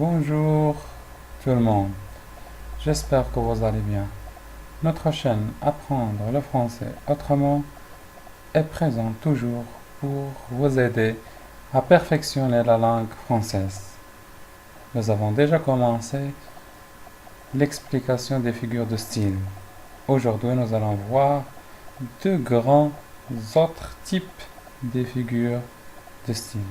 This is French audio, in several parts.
Bonjour tout le monde, j'espère que vous allez bien. Notre chaîne Apprendre le français autrement est présente toujours pour vous aider à perfectionner la langue française. Nous avons déjà commencé l'explication des figures de style. Aujourd'hui, nous allons voir deux grands autres types de figures de style.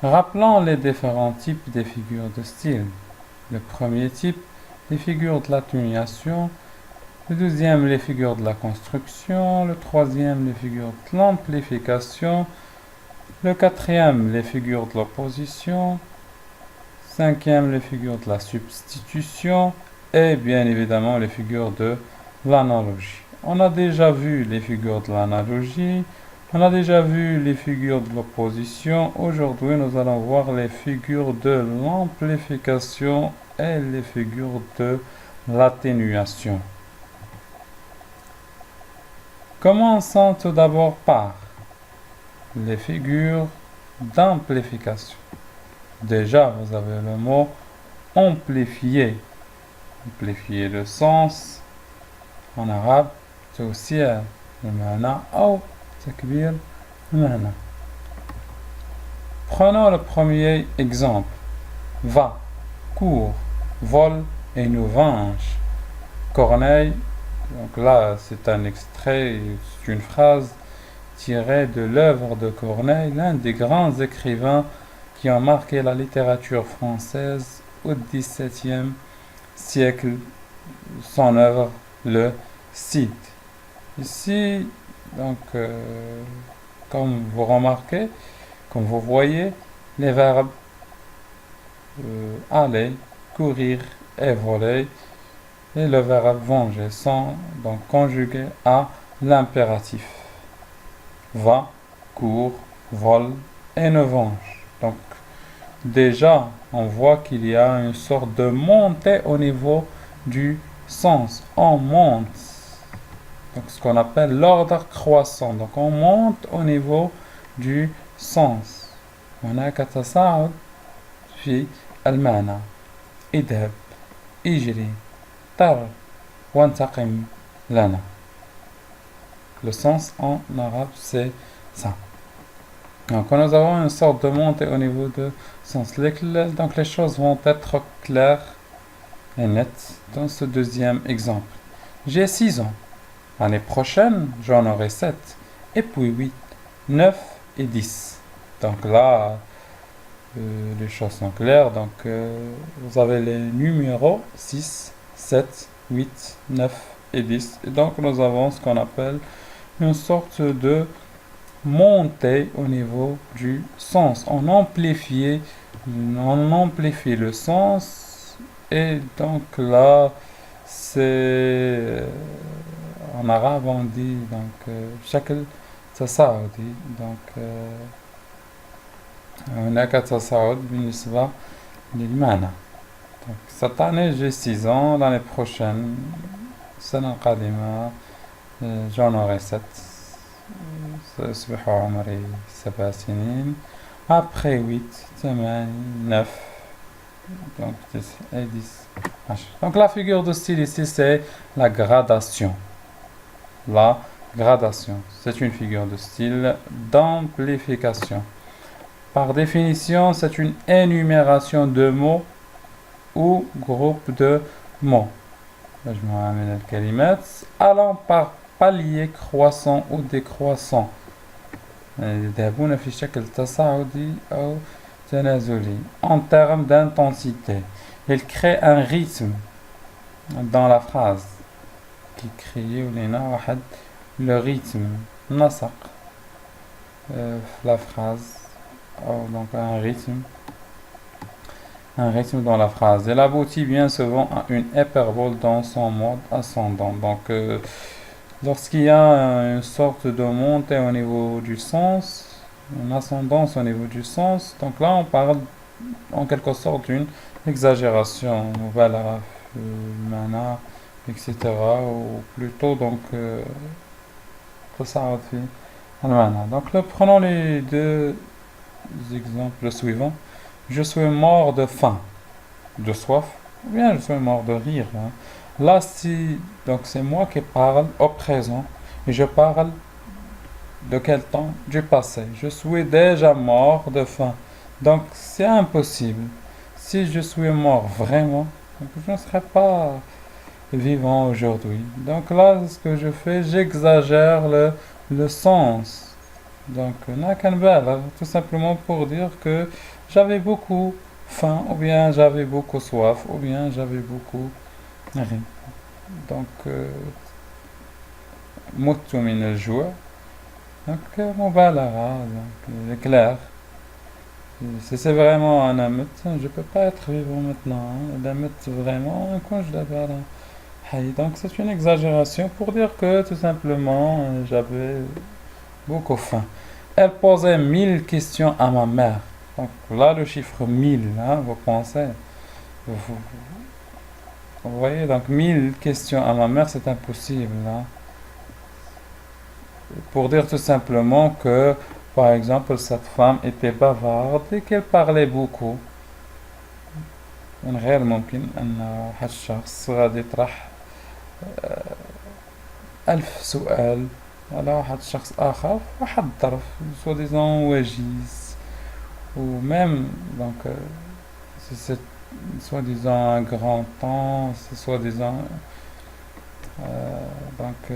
Rappelons les différents types de figures de style. Le premier type, les figures de l'atténuation. Le deuxième, les figures de la construction. Le troisième, les figures de l'amplification. Le quatrième, les figures de l'opposition. Cinquième, les figures de la substitution. Et bien évidemment, les figures de l'analogie. On a déjà vu les figures de l'analogie. On a déjà vu les figures de l'opposition. Aujourd'hui, nous allons voir les figures de l'amplification et les figures de l'atténuation. Commençons tout d'abord par les figures d'amplification. Déjà, vous avez le mot amplifier. Amplifier le sens. En arabe, c'est aussi le mana ou تكبير المعنى. Prenons le premier exemple. Va, court, vole et nous venge. Corneille, donc là c'est un extrait, c'est une phrase tirée de l'œuvre de Corneille, l'un des grands écrivains qui ont marqué la littérature française au XVIIe siècle. Son œuvre, le Cid. Ici, donc, comme vous remarquez, comme vous voyez, les verbes aller, courir et voler et le verbe venger sont donc conjugués à l'impératif. Va, court, vole et ne venge. Donc, déjà, on voit qu'il y a une sorte de montée au niveau du sens. On monte. Donc, ce qu'on appelle l'ordre croissant. Donc, on monte au niveau du sens. هناك تصاعد في المعنى. اذهب, اجري, تر, وانتقم لنا. Le sens en arabe, c'est ça. Donc, nous avons une sorte de montée au niveau du sens. Donc, les choses vont être claires et nettes dans ce deuxième exemple. J'ai 6 ans. L'année prochaine, j'en aurai 7. Et puis 8, 9 et 10. Donc là, les choses sont claires. Donc vous avez les numéros 6, 7, 8, 9 et 10. Et donc nous avons ce qu'on appelle une sorte de montée au niveau du sens. On amplifie le sens. Et donc là, c'est... En arabe, on dit donc شكل تصاعدي donc هناك تصاعد بالنسبة للمعنى. Donc cette année j'ai 6 ans, l'année prochaine السنة القادمة j'en aurai 7. سيصبح عمري 7 سنين. Après 8, 8, 9 donc 10 et 10. Donc la figure de style ici c'est la gradation. La gradation, c'est une figure de style d'amplification. Par définition, c'est une énumération de mots ou groupe de mots. Je me ramène le kalimat. Allant par palier croissant ou décroissant. En termes d'intensité, il crée un rythme dans la phrase. qui crée le rythme nasaq la phrase donc un rythme dans la phrase. Elle aboutit bien souvent à une hyperbole dans son mode ascendant. Donc lorsqu'il y a une sorte de montée au niveau du sens, une ascendance au niveau du sens, donc là on parle en quelque sorte d'une exagération. Voilà, etc. ou plutôt donc donc prenons les deux exemples suivants. Je suis mort de faim, de soif, ou bien je suis mort de rire. Hein. Là, si, donc c'est moi qui parle au présent, et je parle de quel temps? Du passé. Je suis déjà mort de faim. Donc c'est impossible. Si je suis mort vraiment, donc je ne serai pas vivant aujourd'hui. Donc là, ce que je fais, j'exagère le sens. Donc, tout simplement pour dire que j'avais beaucoup faim, ou bien j'avais beaucoup soif, ou bien j'avais beaucoup rire. Donc, مت من الجوع. Donc, مبالغة, donc, clair. Si c'est vraiment un amit, je peux pas être vivant maintenant. Hein. L'amit vraiment, quand je l'avais donc c'est une exagération pour dire que tout simplement j'avais beaucoup faim. Elle posait 1000 questions à ma mère. Donc là le chiffre 1000, hein, vous pensez, vous voyez, donc 1000 questions à ma mère, c'est impossible. Hein. Pour dire tout simplement que, par exemple, cette femme était bavarde et qu'elle parlait beaucoup. من غير ممكن أن واحد الشخص غادي يطرح 1000 سؤال على واحد شخص آخر في واحد الظرف سوا ديزون وجيز ou même donc c'est soi-disant un grand temps, c'est soi-disant donc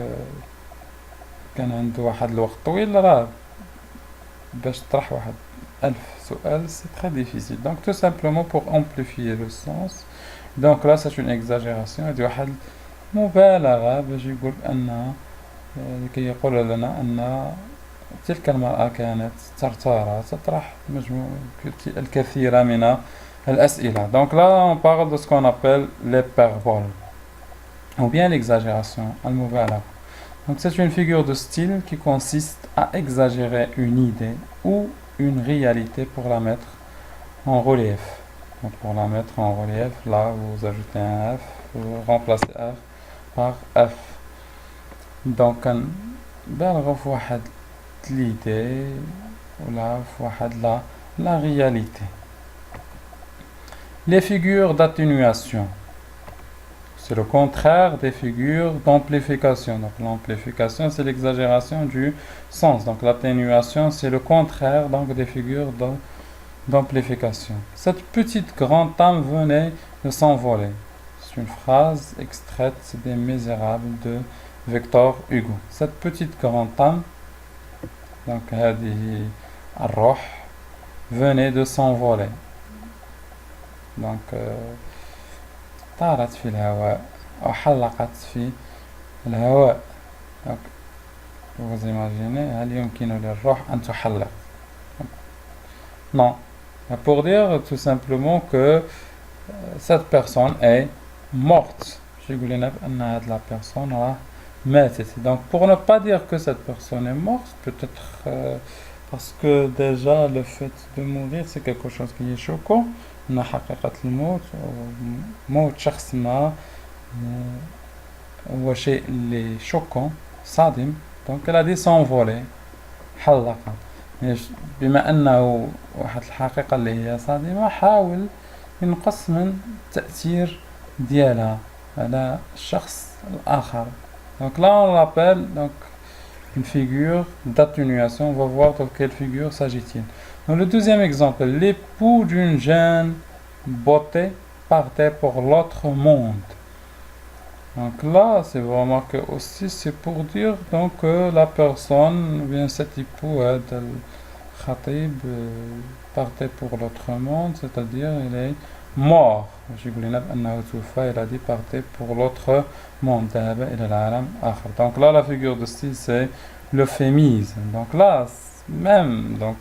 كان عنده واحد الوقت طويل راه باش تطرح واحد 1000 سؤال c'est très difficile. Donc tout simplement pour amplifier le sens. Donc là c'est une exagération. هذه واحد مبالغة باش يقول أن لكي يقول لنا أن تلك المرأة كانت تطرح الكثير من الأسئلة. Donc là on parle de ce qu'on appelle l'hyperbole ou bien l'exagération, المبالغة. Donc c'est une figure de style qui consiste à exagérer une idée ou une réalité pour la mettre en relief. Donc pour la mettre en relief, là vous ajoutez un F, vous remplacez R par F. Donc بالغ في واحد l'idée ولا في واحد la réalité. Les figures d'atténuation. C'est le contraire des figures d'amplification. Donc l'amplification, c'est l'exagération du sens. Donc l'atténuation, c'est le contraire donc, des figures d'amplification. Cette petite grande dame venait de s'envoler. C'est une phrase extraite des Misérables de Victor Hugo. Cette petite grande dame, donc هذه الروح, venait de s'envoler. Donc طارت في الهواء أو حلقت في الهواء. Donc, vous imaginez, هل يمكن للروح أن تحلق? Non. Pour dire tout simplement que cette personne est morte. Je voulais dire que la personne a ماتت. Donc pour ne pas dire que cette personne est morte, peut-être parce que déjà le fait de mourir c'est quelque chose qui est choquant. أن حقيقة الموت موت شخص ما هو شيء اللي شوكون صادم. donc elle a dit s'envoler حلقة. بما أنه واحد الحقيقة اللي هي صادمة حاول ينقص من التأثير ديالها على الشخص الآخر. donc là on l'appelle donc une figure d'atténuation. On va voir de quelle figure s'agit-il. Dans le deuxième exemple, l'époux d'une jeune beauté partait pour l'autre monde. Donc là, c'est vous remarquez aussi, c'est pour dire donc que la personne, ou bien cet époux, Khatib, partait pour l'autre monde, c'est-à-dire il est mort. Il a dit partait pour l'autre monde. Donc là, la figure de style, c'est l'euphémisme. Donc là, même, donc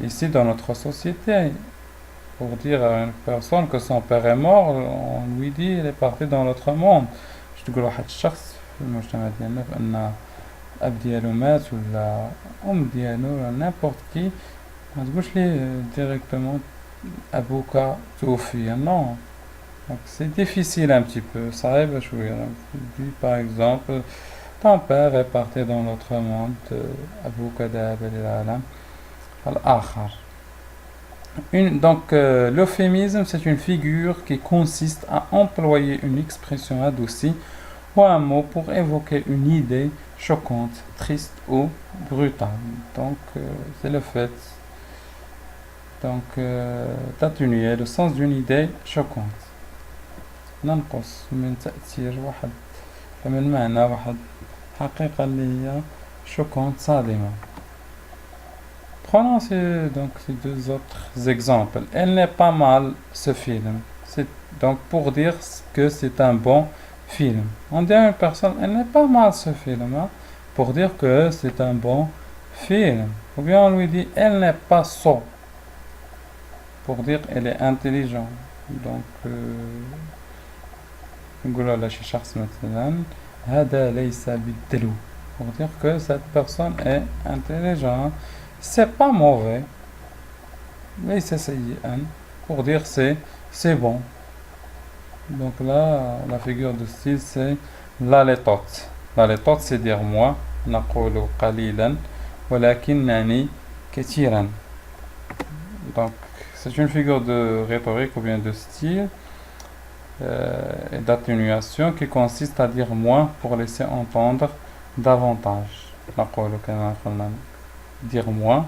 ici dans notre société, pour dire à une personne que son père est mort, on lui dit il est parti dans l'autre monde. Je تقول واحد الشخص في المجتمع ديالنا بأن الأب ديالو مات ولا أم ديالو ولا n'importe qui ما تقولش ليه directement أبوك توفي. Non. Donc c'est difficile un petit peu. صعيب شوية. Lui par exemple ton père est parti dans l'autre monde. أبوك ذهب إلى العالم الآخر. Donc, l'euphémisme, c'est une figure qui consiste à employer une expression adoucie ou un mot pour évoquer une idée choquante, triste ou brutale. Donc, c'est le fait d'atténuer le sens d'une idée choquante. ننقص من تأثير واحد من معنى واحد حقيقة اللي هي choquante صادمة. Prenons ces deux autres exemples. Elle n'est pas mal ce film. C'est donc pour dire que c'est un bon film. On dit à une personne, elle n'est pas mal ce film, hein, pour dire que c'est un bon film. Ou bien on lui dit, elle n'est pas sot, pour dire elle est intelligente. Donc, نقول على شي شخص مثلا هذا ليس بالدلو, pour dire que cette personne est intelligente. C'est pas mauvais, mais c'est سيئا, pour dire c'est bon. Donc là, la figure de style, c'est la letote. La letote, c'est dire moi. نقول قليلا ولكنني كثيرا. Donc, c'est une figure de rhétorique ou bien de style et d'atténuation qui consiste à dire moins pour laisser entendre davantage. نقول كما قلنا dire moins,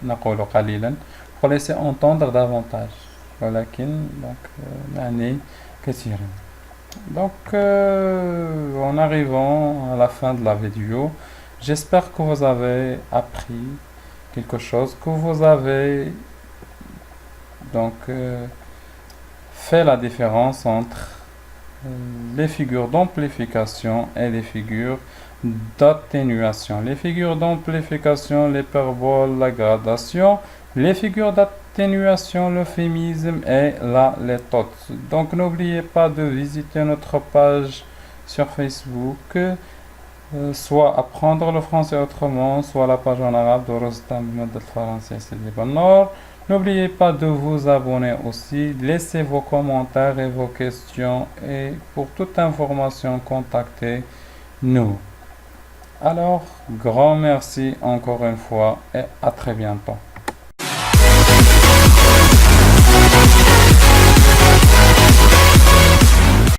نقول قليلا, pour laisser entendre davantage. ولكن donc يعني كثيرا. Donc en arrivant à la fin de la vidéo, j'espère que vous avez appris quelque chose, que vous avez donc fait la différence entre les figures d'amplification et les figures d'atténuation. Les figures d'amplification, l'hyperbole, la gradation, les figures d'atténuation, l'euphémisme et la letote. Donc n'oubliez pas de visiter notre page sur Facebook, soit apprendre le français autrement, soit la page en arabe de Rostam Bimadel Français Sidi Nord. N'oubliez pas de vous abonner aussi, laissez vos commentaires et vos questions, et pour toute information, contactez-nous. Alors, grand merci encore une fois et à très bientôt.